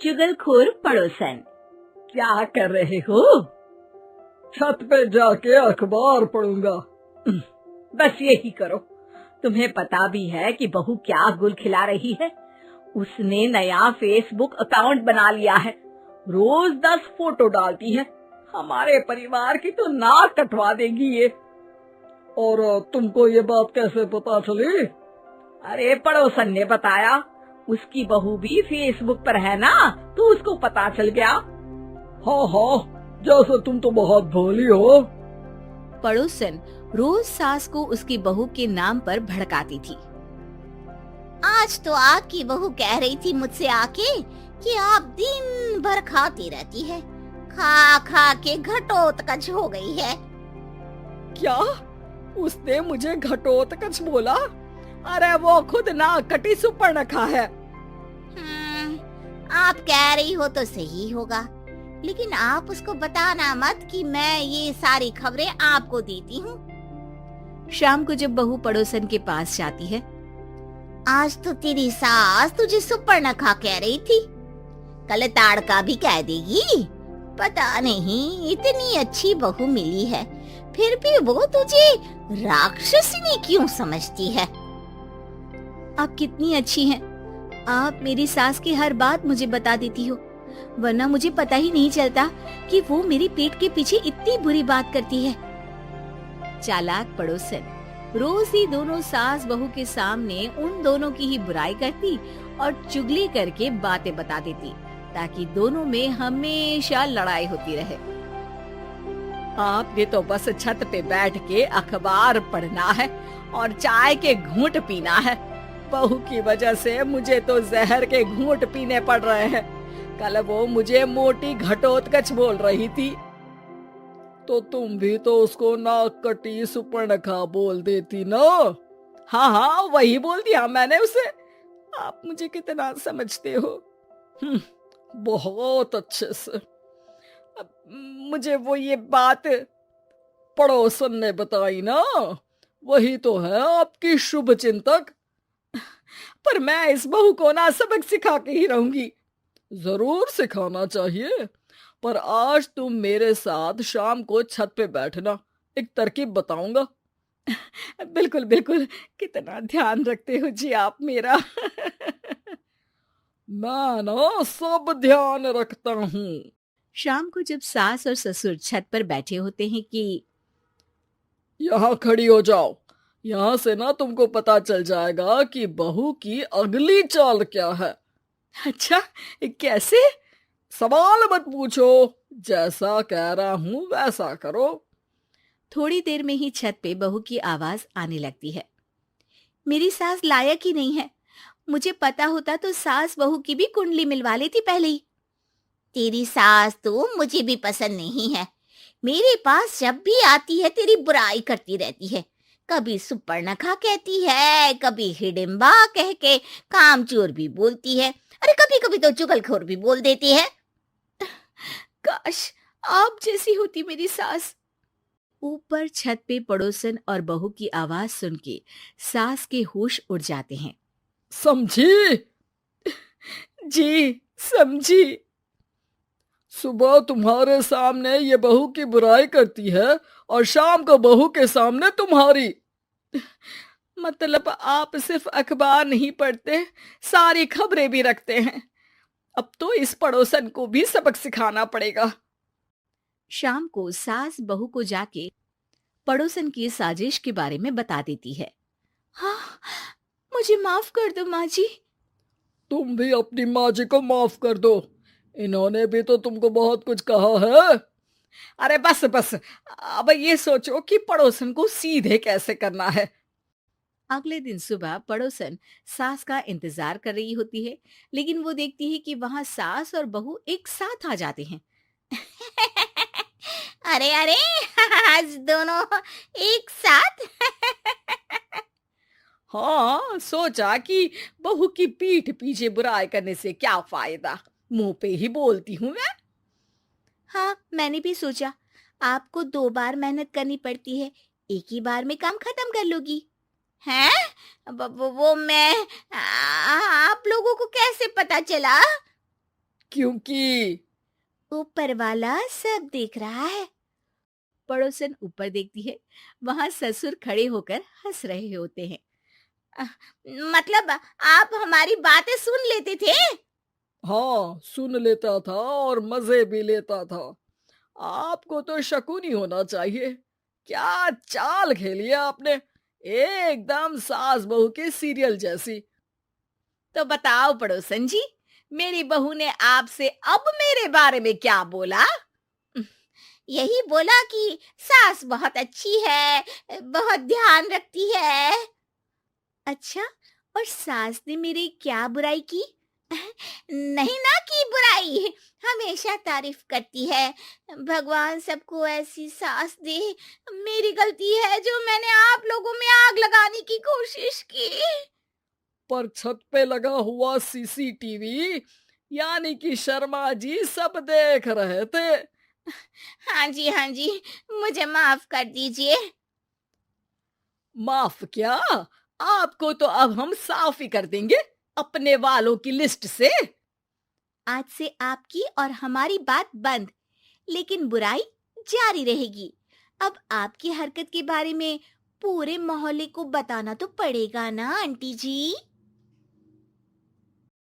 चुगलखोर पड़ोसन। क्या कर रहे हो? छत पे जाके अखबार पढ़ूंगा। बस यही करो। तुम्हें पता भी है कि बहू क्या गुल खिला रही है? उसने नया फेसबुक अकाउंट बना लिया है। रोज 10 फोटो डालती है। हमारे परिवार की तो नाक कटवा देगी ये। और तुमको ये बात कैसे पता चली? अरे पड़ोसन ने बताया। उसकी बहू भी फेसबुक पर है ना, तो उसको पता चल गया। हाँ, जैसे तुम तो बहुत भोली हो। पड़ोसन रोज सास को उसकी बहू के नाम पर भड़काती थी। आज तो आपकी बहू कह रही थी मुझसे आके कि आप दिन भर खाती रहती है, खा खा के घटोत्कच हो गई है। क्या? उसने मुझे घटोत्कच बोला? अरे वो खुद ना कटी सुपर्णखा है। आप कह रही हो तो सही होगा, लेकिन आप उसको बताना मत कि मैं ये सारी खबरें आपको देती हूँ। शाम को जब बहू पड़ोसन के पास जाती है, आज तो तेरी सास तुझे सुपर्णखा कह रही थी, कल ताड़का भी कह देगी। पता नहीं इतनी अच्छी बहू मिली है, फिर भी वो तुझे राक्षसिनी क्यों समझती है? आप कितनी अच्छी हैं। आप मेरी सास की हर बात मुझे बता देती हो, वरना मुझे पता ही नहीं चलता कि वो मेरी पीठ के पीछे इतनी बुरी बात करती है। चालाक पड़ोसन रोज ही दोनों सास बहू के सामने उन दोनों की ही बुराई करती और चुगली करके बातें बता देती, ताकि दोनों में हमेशा लड़ाई होती रहे। आपने तो बस छत पे बैठ के अखबार पढ़ना है और चाय के घूंट पीना है। बहू की वजह से मुझे तो जहर के घूंट पीने पड़ रहे हैं। कल वो मुझे मोटी घटोत्कच बोल रही थी। तो तुम भी तो उसको नाक कटी सुपर्णखा बोल देती ना। हाँ, वही बोल दिया मैंने उसे। आप मुझे कितना समझते हो? बहुत अच्छे से। मुझे वो ये बात पड़ोसन ने बताई ना, वही तो है आपकी शुभ चिंतक। पर मैं इस बहू को ना सबक सिखा के ही रहूंगी। जरूर सिखाना चाहिए, पर आज तुम मेरे साथ शाम को छत पे बैठना, एक तरकीब बताऊंगा। बिल्कुल बिल्कुल, कितना ध्यान रखते हो जी आप मेरा। मैं ना सब ध्यान रखता हूँ। शाम को जब सास और ससुर छत पर बैठे होते हैं कि यहाँ खड़ी हो जाओ, यहाँ से ना तुमको पता चल जाएगा कि बहू की अगली चाल क्या है। अच्छा, कैसे? सवाल मत पूछो, जैसा कह रहा हूँ वैसा करो। थोड़ी देर में ही छत पे बहू की आवाज आने लगती है। मेरी सास लायक ही नहीं है। मुझे पता होता तो सास बहू की भी कुंडली मिलवा लेती पहले ही। तेरी सास तो मुझे भी पसंद नहीं है। मेरे पास जब भी आती है तेरी बुराई करती रहती है। कभी सुपर्णखा कहती है, कभी हिडिंबा कह के कामचोर भी बोलती है। अरे कभी कभी तो चुगलखोर भी बोल देती है। काश आप जैसी होती मेरी सास। ऊपर छत पे पड़ोसन और बहू की आवाज सुन के सास के होश उड़ जाते हैं। समझी? जी समझी। सुबह तुम्हारे सामने ये बहू की बुराई करती है और शाम को बहू के सामने तुम्हारी। मतलब आप सिर्फ अखबार नहीं पढ़ते, सारी खबरें भी रखते हैं। अब तो इस पड़ोसन को भी सबक सिखाना पड़ेगा। शाम को सास बहू को जाके पड़ोसन की साजिश के बारे में बता देती है। हाँ, मुझे माफ कर दो माँ जी। तुम भी अपनी माँ जी को माफ कर दो, इन्होंने भी तो तुमको बहुत कुछ कहा है। अरे बस बस, अब ये सोचो कि पड़ोसन को सीधे कैसे करना है। अगले दिन सुबह पड़ोसन सास का इंतजार कर रही होती है, लेकिन वो देखती है कि वहाँ सास और बहू एक साथ आ जाते हैं। अरे अरे, आज दोनों एक साथ। हाँ, सोचा कि बहू की पीठ पीछे बुराई करने से क्या फायदा, मुंह पे ही बोलती हूँ मैं। हाँ, मैंने भी सोचा आपको 2 बार मेहनत करनी पड़ती है, एक ही बार में काम खत्म कर लोगी। हैं? वो मैं आप लोगों को कैसे पता चला? क्योंकि ऊपर वाला सब देख रहा है। पड़ोसन ऊपर देखती है, वहां ससुर खड़े होकर हंस रहे होते हैं। मतलब आप हमारी बातें सुन लेते थे? हाँ, सुन लेता था और मजे भी लेता था। आपको तो शकुनी होना चाहिए। क्या चाल खेली है आपने, एकदम सास बहू के सीरियल जैसी। तो बताओ पड़ोसन जी, मेरी बहू ने आपसे अब मेरे बारे में क्या बोला? यही बोला कि सास बहुत अच्छी है, बहुत ध्यान रखती है। अच्छा, और सास ने मेरी क्या बुराई की? नहीं ना की बुराई, हमेशा तारीफ करती है। भगवान सबको ऐसी सास दे। मेरी गलती है जो मैंने आप लोगों में आग लगाने की कोशिश की। पर छत पे लगा हुआ सीसीटीवी यानी कि शर्मा जी सब देख रहे थे। हाँ जी, मुझे माफ कर दीजिए। माफ क्या, आपको तो अब हम साफ ही कर देंगे अपने वालों की लिस्ट से। आज से आपकी और हमारी बात बंद, लेकिन बुराई जारी रहेगी। अब आपकी हरकत के बारे में पूरे मोहल्ले को बताना तो पड़ेगा ना आंटी जी।